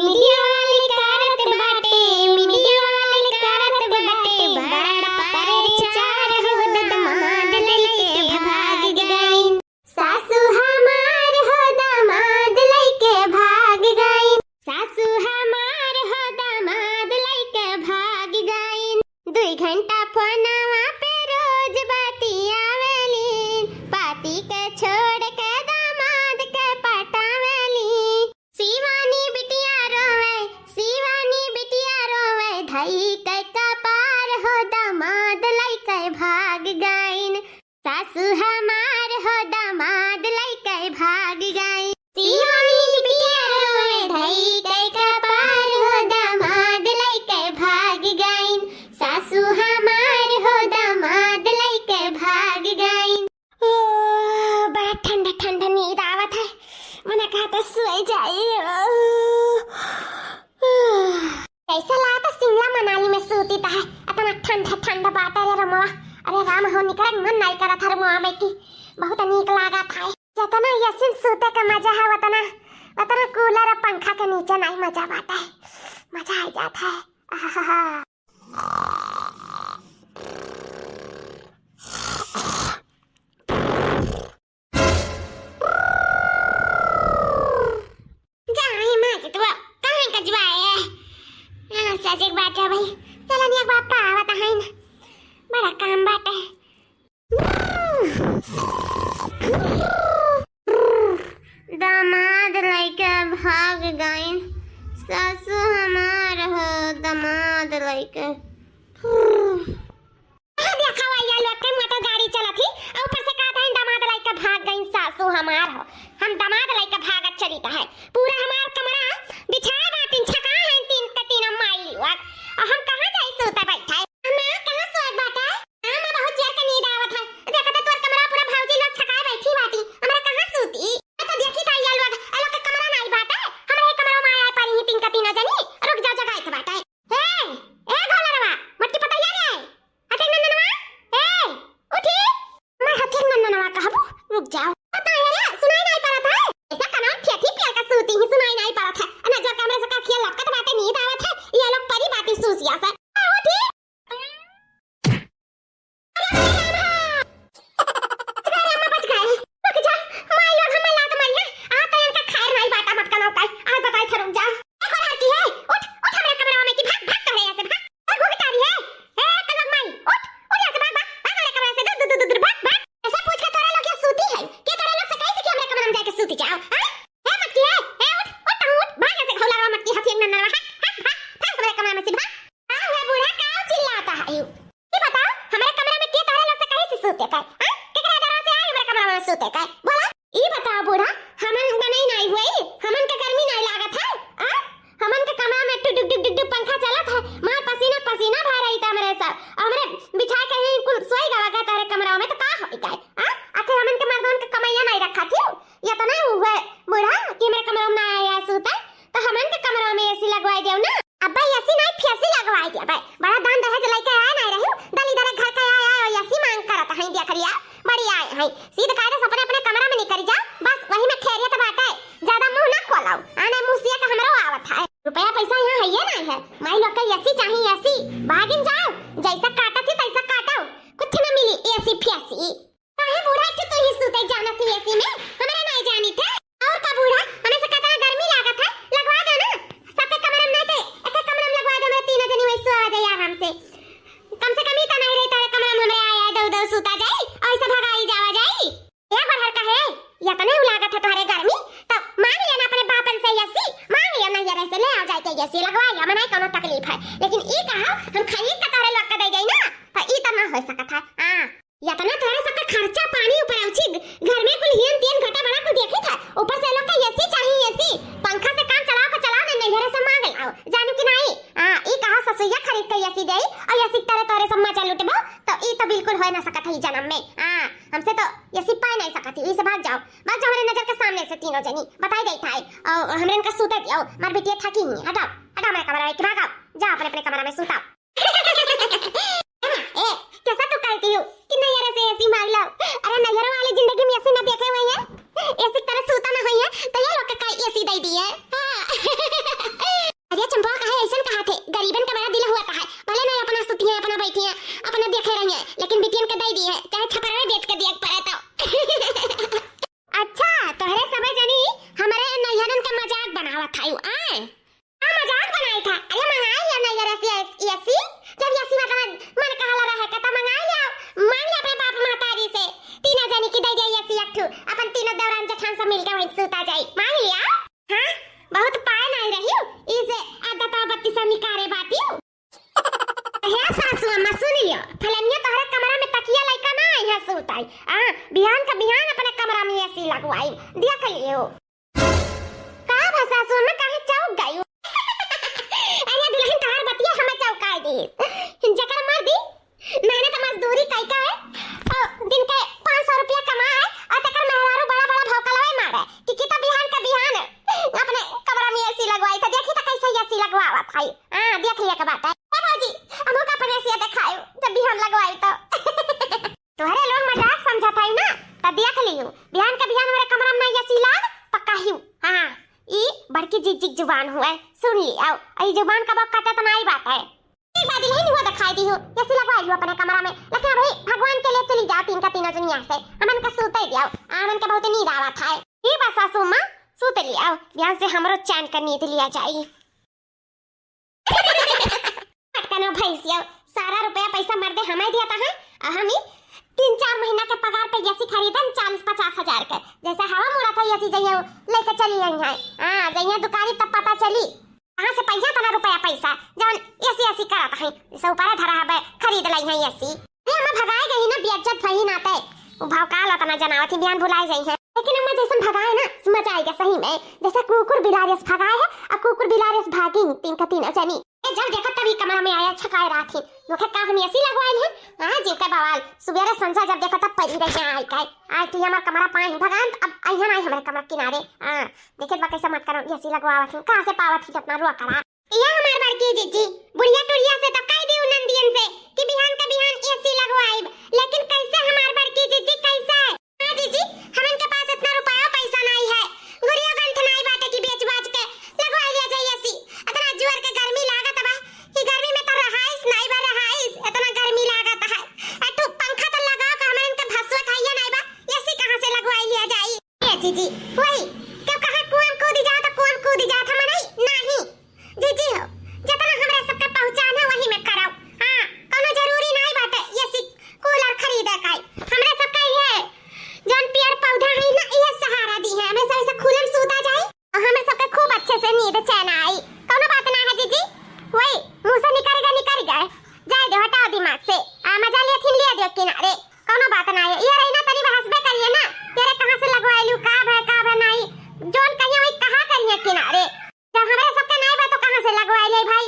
Media वाले करत बाटे, मीडिया वाले करत बाटे, बड़ा परचार हो दामाद लइके भाग गईन। सासू हमार हो दामाद लइके भाग गईन, सासू हमार हो दामाद लइके भाग गईन। 2 घंटा फोनवा पे रोज बाती आवेलीन, पाती के छोड़ के दामाद के पटावेली। शिवानी बिटिया रोवे, शिवानी बिटिया रोवे, धई के कपार हो दामाद लइके भाग गईन। सासू हमार हो दामाद लइके भाग गईन। शिवानी बिटिया रोवे, धई के कपार हो दामाद लइके भाग गईन। सासू हमार हो दामाद लइके भाग गईन। बड़ा ठंडा ठंडा नींद आवत है, मने कहता सोई जाई। कैसा लागता शिमला मनाली में सूती ता है, इतना ठंडा ठंडा बात है रमवा। अरे राम हो निकल मन नहीं करत हर मुआ में की, बहुत नीक लागत है। जतना यसिन सूते का मजा है उतना कूलर और पंखा के नीचे नहीं मजा बात है, मजा आ जाता है। आहा एक बात है भाई, चलन एक बात आवत है न, बड़ा काम बात है। दामाद लइके भाग गईन, सासू हमार हो दामाद लइके। देखा भैया लोग के मोटर गाड़ी चलत ही, ऊपर से कहता है दामाद लइके भाग गईन, सासू हमार हो। हम दामाद लइके भागत चलीता है, पूरा हमार कमरा बिछाए बातिन छका है 3 के 3 माइल और हम कहां जाई सोता बैठा है। मैं कहां सोत बाटा, मैं बहुत जोर के नींद आवत है। देखा तो तोर कमरा पूरा भौजी लोग छकाए बैठी बाटी, हमरा कहां सोती। मैं तो देखी ताई लोग के कमरा नहीं बाटा, हमरे कमरा में आया पानी 3 का 3 जनी। रुक जा जगह के बाटा। ए गोलरवा मट्टी पतैया रे, हटे नन्ननवा, ए उठी। मैं हटे नन्ननवा कहबो, रुक जाओ। पता है रे, सुनाई नहीं पड़त है, ऐसा कनो ठेठी पिया का सूती ही सुनाई नहीं पड़त है। ना जो कमरे से का खिया लपकत बाटे नींद आवत है, ये लोग परी बाटी सूसिया से। उठी बताई देता है और हमरे इनका सूता दियो, मार बेटिया थकी नहीं। हटाओ हटाओ मेरे कमरा में, भागो जा अपने अपने कमरा में सूताओ। कैसा तू कहती हो कि नैयर से ऐसी मार लो। अरे नैयर वाली जिंदगी में ऐसे ना देखे हुए हैं, ऐसी तरह सूता ना हुई है तो ये लोग का ऐसी दे दी है। बनाई था? अरे मंगाई लिया ना यार एसी जब एसी मतलब मन कहला रहे का तो मंगाई लिया। मांग लिया अपने बाप महतारी से तीनों जनी की दे दे एसी एक ठो अपन तीनों देवरान जेठान सब मिलके वहीं सुता जाई। मांग लिया? हां बहुत पाए नहीं रही इसे आदत बत्ती सब निकारे बाती हे सासू अम्मा सुनियो फलनिया तोहरे कमरा में तकिया लइका ना यहाँ सुताई बिहान का बिहान अपने कमरा में एसी लगवाई देख लियो का भाषा सुन काहे चौक गई अरे दुल्हन तोहर बतिया हमें चौका दी जकर मर्दी मेहनत मजदूरी कई का है और दिन के 500 रुपया कमाए और तकर मेहरारू बड़ा बड़ा भौकलवे मारे कि तो बिहान का बिहान अपने कमरा में एसी लगवाई था। देखी तो कैसे एसी लगवावत है देख लिया का बात है बाबूजी हम का अपने एसी दिखायो जब बिहान लगवाई तो तोहरे लोग मजाक समझत है ना त देख लियो बिहान का बिहान हमारे कमरा में एसी लग पक्का ही हां ई बड़की जिग जुबान हुआ सुन ली आओ ई जुबान का बक काटे तो नहीं बात है एक बात नहीं हुआ दिखाई दी हो एसी लगवा लियो अपने कमरा में लेकिन भाई भगवान के लिए चली जाओ तीन का तीनों दुनिया से हमन का सूते दियो हमन के बहुत नींद आवत है ई बस सासू मां सूते लियो बिहान से हमरो चैन का नींद लिया जाई कनो भैंसिया सारा रुपया पैसा मर दे हमें दिया था हम ही 3-4 महीना के पगार पे एसी खरीदन 40-50 हजार के जैसे हवा मुड़ा था एसी जइयो लेके चली आई है हां जइया दुकानी तब पता चली कहां से पैसा तना रुपया पैसा जवन एसी करत है से ऊपर धरा है खरीद लई है एसी ये हम भगाए गई ना बेइज्जत भई नाते वो भाव का लतना जनावत ही बिहान भुलाए गई है लेकिन हम जैसे भगाए ना मजा आएगा सही में जैसे कुकुर बिलारिस भगाए है और कुकुर बिलारिस भागी तीन का तीन जनी जब देखा तभी कमरा में आया छकाए रहा थी लोखे का हम एसी लगवाए हैं हां जीव के बवाल सुबह संसा जब देखा तब पड़ी रही आई काय आज तो हमारा कमरा पाए भगान अब आई है हमारे कमरा किनारे हां देखे बा कैसे मत करो एसी लगवावत हूं कहां से पावत थी अपना रुआ करा ये हमार बड़की जीजी बुढ़िया टुड़िया से तो कह दी नंदियन से कि बिहान का बिहान एसी लगवाई लेकिन कैसे हमार बड़की जीजी कैसे हां जीजी हमन के पास इतना रुपया पैसा नहीं है गुड़िया गंठ नहीं बाटे की बेच बाज के लगवा लिया जाए एसी इतना जोर के गर्मी लागत बा ये गर्मी में तो रहाइस नहीं बा रहाइस इतना गर्मी लागत है अटू पंखा तो लगाओ का हमन के भसवा खाइए नहीं बा एसी कहां से लगवाई लिया जाए ये जीजी वही कब कहां कुआं कूद जाओ तो कुआं कूद जाओ हम नहीं जीजी हो जितना हमरा सबके पहचान है वही में कराओ हां कोनो जरूरी नहीं बाटे एसी कूलर खरीदे काई हमरा सबका ये जन पेड़ पौधा है ना ये सहारा दी है हमें ऐसे खुलम सूता जाए और हमें सबके खूब अच्छे से नींद चैन आई कोनो बात ना है जीजी वही मुंह से निकलेगा जाए दो हटाओ दिमाग से मजा ले थी ले दो किनारे कोनो बात ना है ये रही ना तनी हंसबे करिए ना तेरे कहां से लगवाइलू का है नहीं जोन कहिए वही कहां करिए किनारे जब हमारे सबके नहीं बा तो कहां से लगवाई ले भाई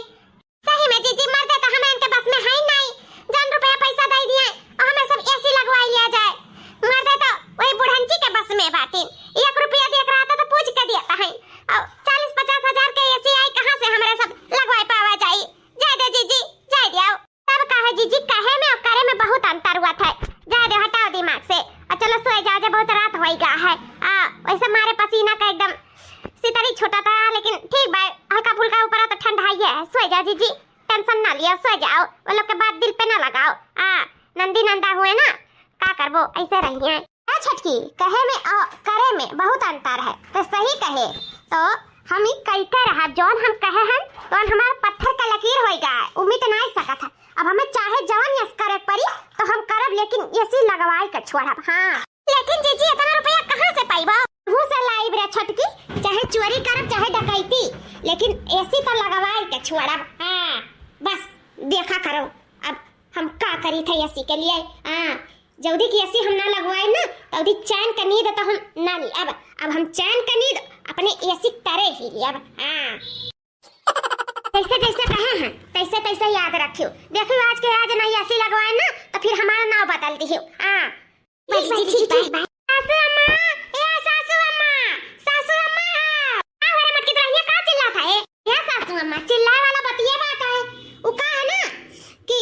सही में जीजी मर दे तो हमें इनके बस में है नहीं जान रुपया पैसा दे दिए और हमें सब एसी लगवाई लिया जाए मर दे तो वही बुढ़ंची के बस में बाटे 1 रुपया देख रहा था तो पूछ के दिया है और 40-50 हजार के एसी आई कहां से हमारे सब लगवाई पावा जाए जाए दे जीजी जाए दियो तब कहे जीजी कहे में और करे में बहुत अंतर हुआ था जाए दे हटाओ दिमाग से और चलो सो जाओ जब बहुत रात हो गया है वैसे मारे पसीना का एकदम सितारी छोटा था लेकिन ठीक बा हल्का फुल्का ऊपर तो ठंडा है सो जाओ जीजी टेंशन ना लियो सो जाओ वो लोग के बात दिल पे ना लगाओ नंदी नंदा हुए ना का करबो ऐसे रही है छटकी कहे में और करे में बहुत अंतर है तो सही कहे तो हम ही कहते रहा जौन हम कहे हैं तो हमारा पत्थर का लकीर होएगा उम्मीद नहीं सका था अब हमें चाहे जौन यस करे पड़ी तो हम करब लेकिन एसी लगवाई के छोड़ब हां लेकिन जीजी इतना रुपया कहां से पाइबो मुंह से लाइब रे छटकी चाहे चोरी करब चाहे डकैती लेकिन एसी तो लगवाई के छोड़ब हां बस देखा करो अब हम का करी थे एसी के लिए जल्दी की एसी हम ना लगवाए ना तो चैन का नींद तो हम ना ली अब हम चैन का नींद अपने एसी तरह ही ली अब कैसे कैसे कहे हैं कैसे कैसे याद रखियो देखियो आज के आज ना एसी लगवाए ना तो फिर हमारा नाम बदल दियो बस ठीक है सासू अम्मा ए सासू अम्मा हमारे मत की तरह का चिल्लाता है या सासू अम्मा चिल्लाए वाला बतिया बात है वो का है ना कि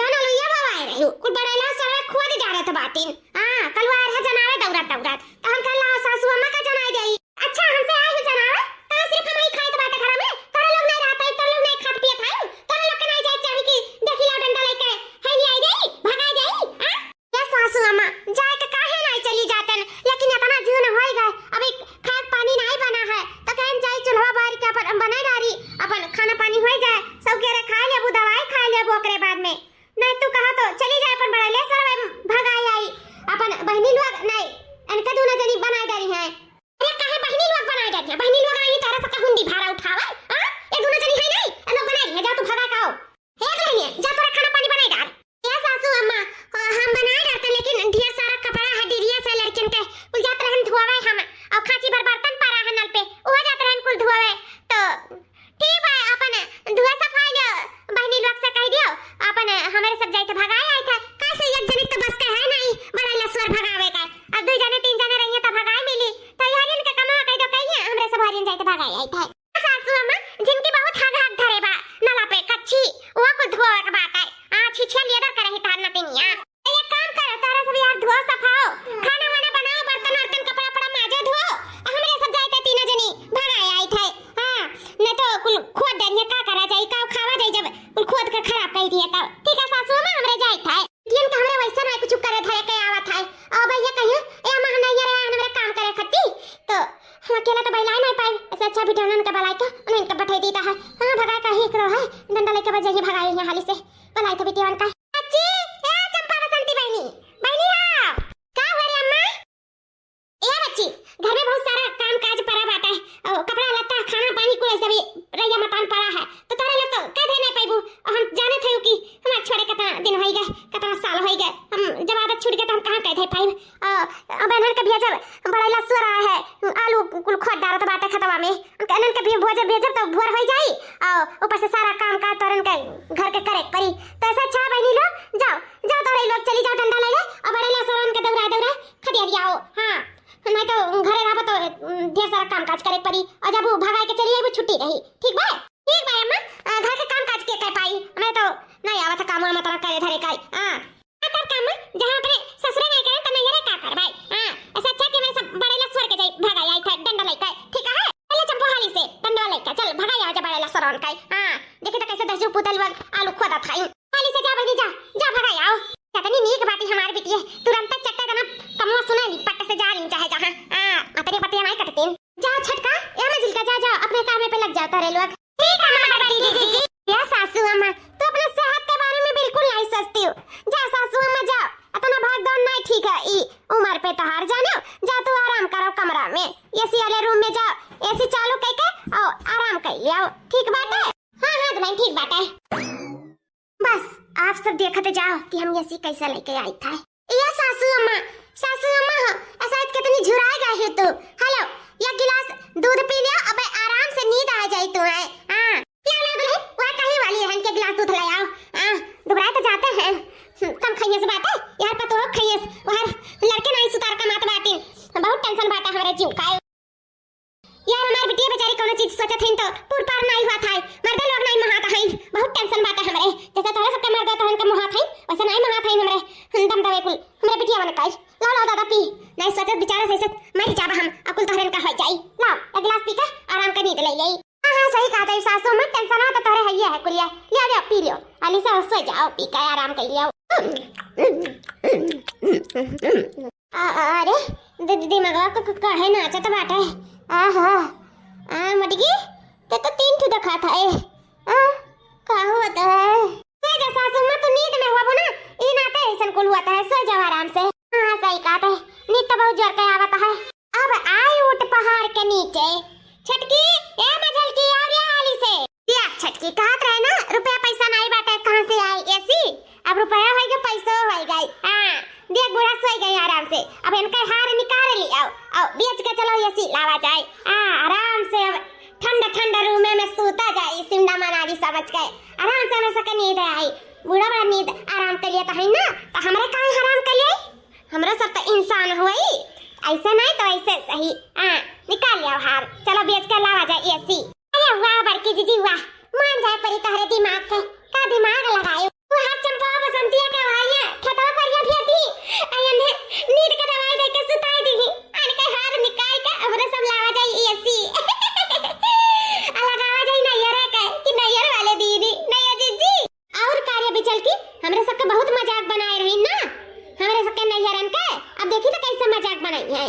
जानो लो ये बाबा है रही कुछ बड़ेला सारे खुद जा रहे थे बातिन कल वार है जनावे दौड़त तो हम कल सासू अम्मा का जनाए गई अच्छा हमसे आई है जनावे तो सिर्फ हम ही खाए तो बात घर में तारे लोग नहीं रहता है तारे लोग नहीं खात पियत है तारे लोग के नहीं जाए चाहे कि देखी ला डंडा लेके है नहीं आई गई भगाई गई ये सासू अम्मा जाए के काहे नहीं चली जातन लेकिन इतना जून हो गए अभी खाद पानी नहीं बना है तो कहन जाए चूल्हा बार के अपन बनाई डारी अपन खाना कुल खोद देनिया का करा जाई का खावा जाई जब कुल खोद के खराब कर दिया तब ठीक है सासू मां हमरे जाई था टियन का हमरे वैसा नहीं कुछ करे धरे के आवत है अब भैया कहियो ए मां नहीं रे हमरे काम करे खती तो हम अकेला तो बैला नहीं पाए ऐसे अच्छा भी डरन के बलाई का उन्हें के बैठे देता है हां भगा का ही करो है डंडा लेके बजे ही भगाई यहां हाली से बलाई तो बिटियान का अच्छी ए चंपा बसंती बहनी बहनी हां का हो रे अम्मा ए बच्ची घर में बहुत सारा काम काज पड़ा बाटा है और कपड़ा लत्ता खाना पानी को ऐसा भी रैया मकान पड़ा है तो तारे लोग तो कह दे नहीं पाइबू हम जाने थे कि हमार छोड़े कितना दिन होई गए कितना साल होई गए हम जब आदत छूट गए तो हम कहां कह दे पाइब अब एनहर के भेजब बड़ा लसुआ रहा है आलू कुल खोद डालत बाटे खतवा में एनहर के भी भेजब तो भोर होई जाई और ऊपर से सारा काम का तरन के घर के करे पड़ी तो ऐसा अच्छा बहनी लोग जाओ जाओ तारे लोग चली जाओ डंडा ले ले और बड़े लसुरन के दौरा खदिया दियाओ हां नहीं तो घरे रहा तो ढेर सारा काम काज करे पड़ी और जब भगाए के चली आई वो छुट्टी रही ठीक बा अम्मा घर के काम काज के कर पाई मैं तो नहीं आवत काम में तरह करे धरे काई हां कर काम जहां अपने ससुरे नहीं करे तो नहीं रे का कर भाई हां ऐसा अच्छा कि मैं सब बड़े लसवर के जाई भगाई आई था डंडा लेके ठीक है पहले चंपो हाली से डंडा लेके चल भगाई आ जा बड़े लसरन काई हां देखे तो कैसे दसजू पुतल वग आलू खोदा था हाली से जा बनी जा भगाई आओ कितनी नीक बाटी हमारी बिटिया तुरंत चट्टा देना कमवा सुना ली पट्टे से जा ली चाहे जहां अपने पतिया नहीं कटते जा छटका ए मजिल का जा अपने काम पे लग जाता रे लोग ठीक है मां बेटी जी या सासू अम्मा तो अपने सेहत के बारे में बिल्कुल नहीं सोचती हो जा सासू अम्मा जा इतना भाग दौड़ नहीं ठीक है ई उम्र पे तो हार जाने जा तू आराम करो कमरा में एसी वाले रूम में जाओ एसी चालू करके और आराम कर लियो ठीक बात है हां हां तुम्हारी ठीक बात है बस आप सब देखते जाओ कि हम एसी कैसे लेके आई था या सासू अम्मा ऐसा कितनी झुराए गए है तू हेलो एक गिलास दूध पी लिया अब आराम से नींद आ जाए तुम्हें हां क्या लग रही वहां कहीं वाली है के गिलास दूध ले आओ हां दोबारा तो जाते हैं कम खाइए से बात है यार पर तो खाइए वहां लड़के नहीं सुतार का मात बाटी बहुत टेंशन बाटा हमारे जीव का यार हमारी बिटिया बेचारी कोनो चीज सोचत हन तो पूर पार नहीं हुआ था मर्दे लोग नहीं महात हन बहुत टेंशन बाटा हमरे जैसे तोरे सबके मर्दे तो उनके महात हन वैसे नहीं महात हन हमरे दम दवे कुल हमरे बिटिया बन काई ला दादा पी नहीं सोचत बेचारा से मर जाबा हम अकुल तोहरे का हो जाई ला एक गिलास पी के आराम कर नींद ले ले हां सही कहा था सासू मत टेंशन आ तो तोरे हइया है कुलिया ले पी लियो अली से सो जाओ पी के आराम कर लियो अरे दीदी मगवा को कहे नाचत बाटा है आहा मटकी ते तो तीन ठो दिखा था का होता है सो जा सासू मां तो नींद में हुआ ना ई नाते ऐसन कुल हुआ है सो जा आराम से हां सही कहा है नींद तो बहुत जोर के आवत है अब आई उठ पहाड़ के नीचे छटकी ए मजल की और ये हाली से या छटकी कहत रहे ना रुपया पैसा नहीं बाटे कहां से आई एसी अब रुपया होई के पैसा होई गई हां देख बुढ़ा सोई गई आराम से अब इनका हार निकाल ली आओ बेच के चलो एसी लावा जाए आराम से अब ठंडा रूम में सूता जाए सिमडा मनाली समझ के आराम से हमें सके नींद आई बूढ़ा बड़ा नींद आराम कर लिया तो है ना तो हमरे काहे हराम कर लिए हमरा सब तो इंसान हुई ऐसे नहीं तो ऐसे सही निकाल लिया हार चलो बेच के लावा जाए एसी अरे वाह बड़की जीजी वाह मान जाए परी तहरे दिमाग का दिमाग लगाए वो हाथ चंपा बसंतिया के वालिया खतवा परिया फिरती आयने नींद का दवाई दे के सुताई दी अन के हार निकाल के हमरे सब लावा जाए एसी लगावा जाए नैयर के कि नैयर वाले दीदी नैया जीजी और कार्य भी चलती हमरे सबके बहुत मजाक बनाए रही ना हमरे सबके नैयरन के अब देखी तो कैसे मजाक बनाई है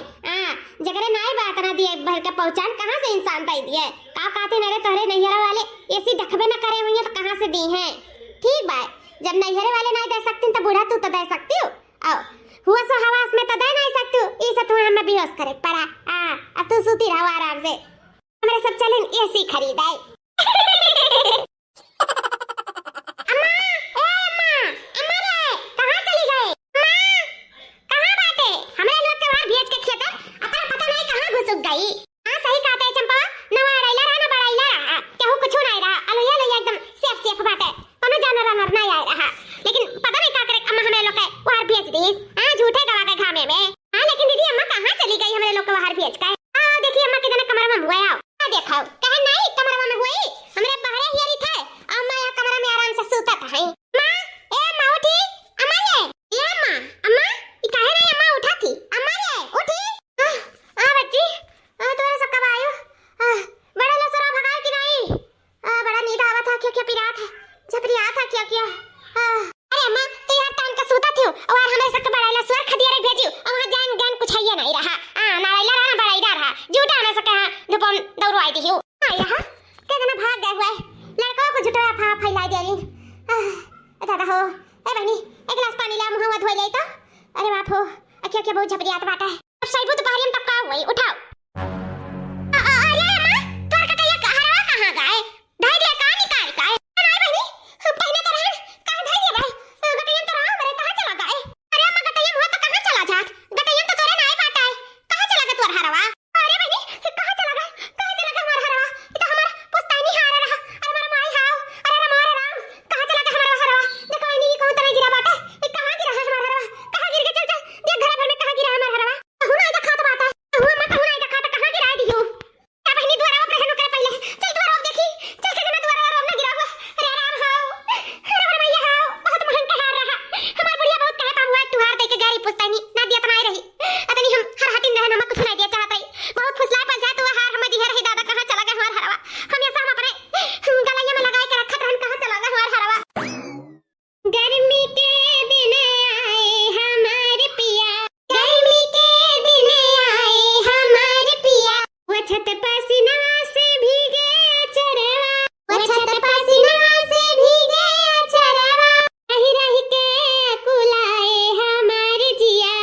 जगरे नाई बात ना दिए भर के पहचान कहां से इंसान दई दिए का कहते नरे तोरे नैयर वाले एसी देखबे ना करे हुई तो कहां से दी है ठीक बा जब नैहरे वाले नहीं दे सकती तो बूढ़ा तू तो दे सकती हो हुआ सो हवास में तो दे नहीं सकती हो इसे तू हमें बेहोश करे पड़ा अब तू सूती रहो आराम से हमरे सब चले एसी खरीदाए अम्मा ए अम्मा रे कहां चली गए अम्मा कहां बाटे हमरे लोग के वहां भेज के खेत अपना पता नहीं कहां घुस गई हां सही कहते है चंपा नवा रैला रहा ना बड़ाइला रहा केहू कुछ नहीं रहा अलुया ले एकदम सेफ बाटे कोनो जानवर नहीं आ रहा लेकिन पता नहीं क्या करे अम्मा हमें लोग के बाहर भेज दी झूठे गवा के घामे में लेकिन दीदी अम्मा कहां चली गई हमें लोग के बाहर भेज के देखिए अम्मा कितने कमरे में हुए आओ देखो कहे नहीं कमरे में हुए दियाली दादा हो ए बहनी एक गिलास पानी ला मुंह धोई ले तो अरे बाप हो अखिया बहुत झपरियात बाटा है अब साइबो तो बाहरी में तब का हुई उठाओ अरे अम्मा तोर कटैया हरवा कहां गए ढाई दिया का निकाल का नहीं बहनी पहले तो रहन कहां ढाई दिया भाई गटैया तो रहा मेरे कहां चला गए अरे अम्मा गटैया हुआ तो कहां चला जा गटैया तो तोरे नहीं बाटा है कहां चला गया तोर हरवा अरे बहनी कहां चला गया हमार हरवा ये तो हमार पुस्तानी हार रहा अरे हमार माई हाव अरे मोरे राम कहां चला गया हमारा हरवा देखो नहीं कौन तरह गिरा बाटा ये कहां गिरा है हमारा हरवा कहां गिर गया चल ये घर भर में कहां गिरा है हमारा हरवा कहूं ना इधर खात बाटा कहूं अम्मा कहूं ना इधर खात कहां गिरा दियो क्या बहनी द्वारा पे रहनो करे पहले चल द्वारा देखी चल के जना द्वारा ना गिरा हुआ अरे राम हाव अरे मोरे मैया हाव बहुत महंग के हार रहा हमार बुढ़िया बहुत कहे पाहुआ तुहार दे के गाड़ी पुस्तानी ना दिया तो नहीं रही अतनी हम हर हाथिन रहे ना कुछ नहीं दिया चाहत रही बहुत फुसला पड़ जाए तो हार हम दिया रही दादा कहां चला गया हमार हरवा हम ऐसा हम अपने गलैया में लगा के रखत रहन कहां चला गया हमार हरवा गर्मी के दिन आए हमारे पिया गर्मी के दिन आए हमारे पिया वो छत पसीना से भीगे अचरवा वो छत पसीना से भीगे अचरवा रही रही के अकुलाए हमारे जिया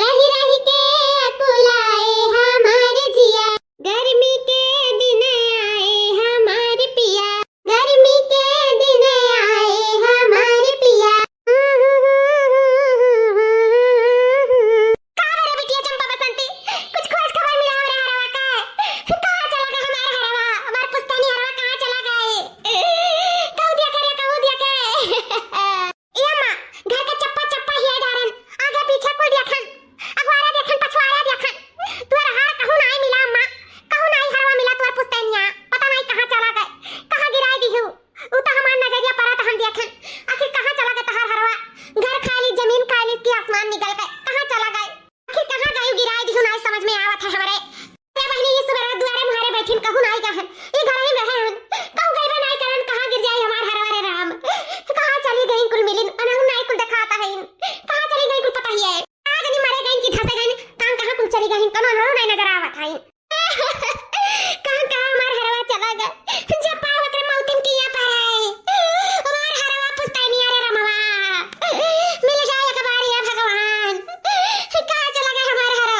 रही रही के अकुलाए हमारे जिया गर्मी के दिन आए हमारे पिया गर्मी के दिन आए हमारे पिया कहां रे बिटिया चंपा बसंती कुछ खोज खबर मिला हमारे हरवा का कहां चला गया हमारा हरवा हमारा पुस्तानी हरवा कहां चला गए कहू दिया के ए अम्मा घर का चप्पा चप्पा हिया डारन आगे पीछे कोई देखन अगवारा देखन पछवाड़ा देखन तोर हार कहू नहीं मिला अम्मा कहू नहीं हरवा मिला तोर पुस्तानिया पता नहीं कहां चला गए कहां गिराई दिहु उ तो हमार नजरिया पड़ा तो हम देखन आखिर कहां चला गया तहार हरवा घर खाली जमीन खाली की आसमान निकल गए कहां चला गए आखिर कहां गए गिराई दिहु नहीं समझ में आवत है हमरे अरे बहनी ये सुबह दुआरे मुहारे बैठिन कहू नहीं गहन ये घर में रहे हन कहू गए नहीं करन कहां गिर जाई हमार हरवा रे राम कहां चली गई कुल मिलिन अनहु नहीं कुल दिखाता है कहां चली गई कुल पता ही है आज नहीं मरे गई कि धसे गई कहां कहां कुल चली गई कनो नहीं नजर आवत है कहां कहां हमार हरवा चला गया जब पावत रे मौतिन किया पर है हमार हरवा पुस्तानी अरे रमवा मिल जाए एक बारी है भगवान कहां चला गया हमार हरवा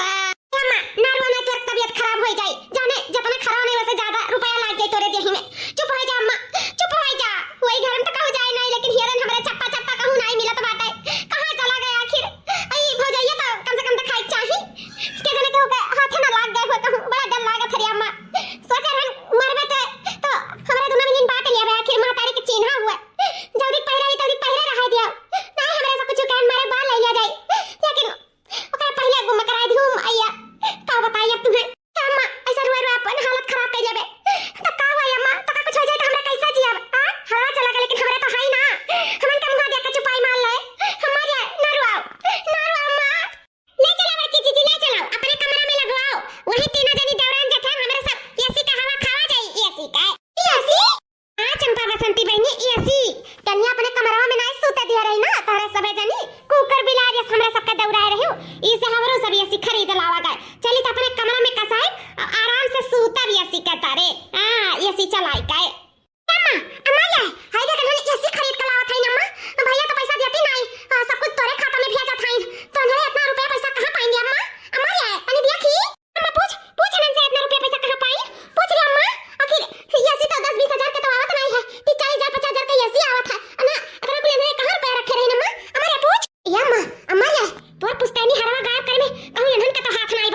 अम्मा नरवा ना तोर तबीयत खराब हो जाए जाने जितना खराब नहीं वैसे ज्यादा रुपया लाग जाए तोरे देही में चुप हो जा अम्मा चुप हो जा वही घर में तो कहू जाए नहीं लेकिन हिरन हमरे चप्पा चप्पा कहू नहीं मिलत बाटे कहां चला गया आखिर आई हो जाइए तो कम से कम तो खाई चाहिए के जने के हाथ ना लाग गए हो कहूं बड़ा डर लागत है अम्मा सोच रहन मरबे तो हमरे दुना में दिन बात लिया आखिर मातारी के चिन्हा हुआ जल्दी पहिरे रहा दिया नहीं हमरे से कुछ कहन मारे बाल ले लिया जाए लेकिन ओकरा पहले गुम करा दिहु आइया का बताइए तुम्हें अम्मा ऐसा रोए रोए अपन हालत खराब कर लेबे तो का हुआ अम्मा तो का कुछ हो जाए तो हमरा कैसे जियब हां हवा चला गया लेकिन हमरे तो है ना हमन के मुंह देख के चुपाई मार ले हमारे ना रुआओ अम्मा ले चलो बड़की जीजी ले चलो अपने कमरा में लगवाओ वही तीनों जनी देवरान जेठान हमरे सब एसी का हवा खावा जाए एसी का एसी हां चंपा बसंती बहनी एसी तन्नी अपने कमरा में नहीं सोते दिया रही ना तारे सबे जनी कुकर बिलार ये हमरे सबके दौड़ाए रहियो इसे हमरो सब एसी खरीद लावा गए चली तो अपने कमरा में कसाए आराम से सूता भी एसी का तारे हां एसी चलाई का अम्मा अम्मा ये हाय देख हमने एसी खरीद के लावा था अम्मा भैया तो पैसा देती नहीं सब कुछ तोरे खाता में भेजा था तोने इतना रुपया पैसा कहां पाएंगे अम्मा ये अनि देखी अम्मा पूछ नन से इतना रुपया पैसा कहां पाई पूछ रे अम्मा आखिर एसी तो 10-20 हजार का तो आवत नहीं है 30-40-50 हजार का एसी आवत है ना अगर कुल ने कहां रुपया रखे रहे अम्मा अम्मा पूछ ये अम्मा ये तोर पुस्तानी हरवा गायब करे में कहूं इन्हन का तो हाथ नहीं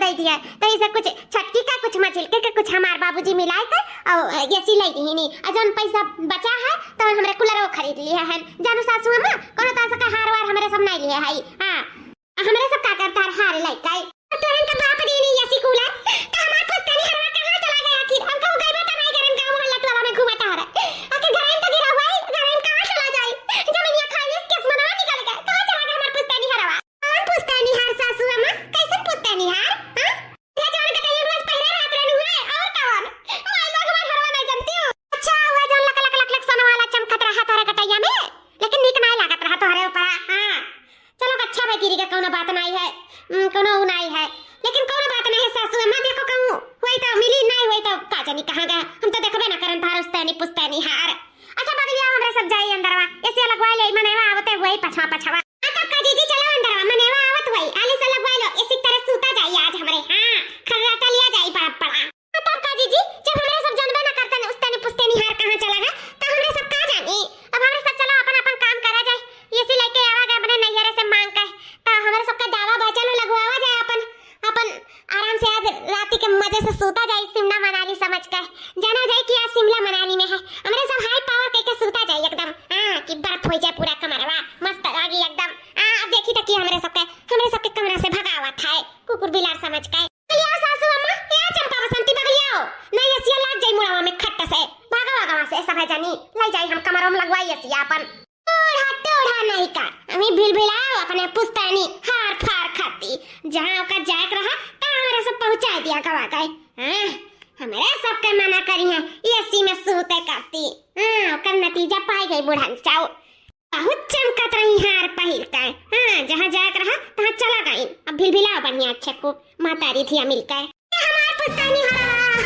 दे दिया, तो इसे कुछ छटकी का कुछ मछली के कुछ हमार बाबूजी मिलाए थे और ये सिलाई दी नहीं। और जौन पैसा बचा है तो हमरे कूलर वो खरीद लिया है। जानू सासू अम्मा कोनो तासा का हार वार हमरे सब नहीं लिए है। हां हमरे सब का करता हार लाई काई तोरन का बाप दी नहीं ऐसी कूलर तो हमार पुस्तनी हरवा कहां चला गया आखिर। हमको गई बता नहीं करन गांव मोहल्ला टोला में घुमाता है। आके घर में तो गिरा हुआ है, घर में कहां चला जाए? जमीनिया खाई किस मनवा निकल गया, कहां चला गया हमार पुस्तनी हरवा? कौन पुस्तनी हार सासू अम्मा? कैसे पुस्तनी हार? हां ये जौन का टाइम रोज पहले रात रहनु है और कौन माई लोग हमार हरवा नहीं जानती हो। अच्छा हुआ जौन लक लक लक लक सोना वाला चमकत रहा तारा कटैया में, लेकिन नीक नहीं लागत रहा तोहरे ऊपर। हां चलो अच्छा भाई गिरी का कोनो बात नहीं है, कोनो नहीं है, लेकिन कोनो बात नहीं है सासू अम्मा। देखो कहूं होई तो मिली नहीं होई तो का जानी कहां गया, हम तो देखबे ना करन थार उस्तनी पुस्तनी हार। अच्छा बगलिया हमरा सब जाई अंदरवा ऐसे लगवा ले मनेवा आवते वही पछवा पछवा। तब का जीजी चलो अंदरवा मनेवा आवत वही आली से लगवा लो इसी तरह सूता जाई आज हमरे। हां खर्राटा लिया जाई पड़ा पड़ा। तब का जीजी जब हमरे सब जानबे ना करते उस्तनी पुस्तनी हार कहां चला गया तो हमरे सब का जानी। अब हमरे सब चलो अपन अपन काम करा जाए, ये से लेके आवा गए अपने नैहरे से मांग के तो हमरे सब का दावा बचलो लगवावा जाए अपन अपन आराम से आज रात के मजे से सोता जाए शिमला मनाली समझ के। जाना जाए कि आज शिमला मनाली में है हमरे सब हाई पावर के सोता जाए एकदम। हां कि बर्फ हो जाए पूरा कमरवा मस्त लागी एकदम। अब देखी त कि हमरे सबके कमरा से भगावत है कुकुर बिलार समझ के। बगलिया सासू अम्मा या चंपा बसंती बगलिया नहीं ऐसी लाग जाई मुड़ावा में खट्टा से भागा भागा से सब है जानी ले जाई हम कमरों में लगवाई ऐसी अपन ओढ़ा नहीं का हमें भिलभिलाओ अपने पुस्तनी हार फार खाती जहां का जायक रहा ता हमरा सब पहुंचा दिया गवा गए। हां हमरे सब के मना करी है एसी में सोते करती। हां ओकर नतीजा पाई गई बुढ़न चाओ बहुत चमकत रही हार पहिर के। हां जहां जायक रहा तहां चला गई। अब भिलभिलाओ बढ़िया अच्छे को मातारी थी मिलकर हमार पुस्तनी हार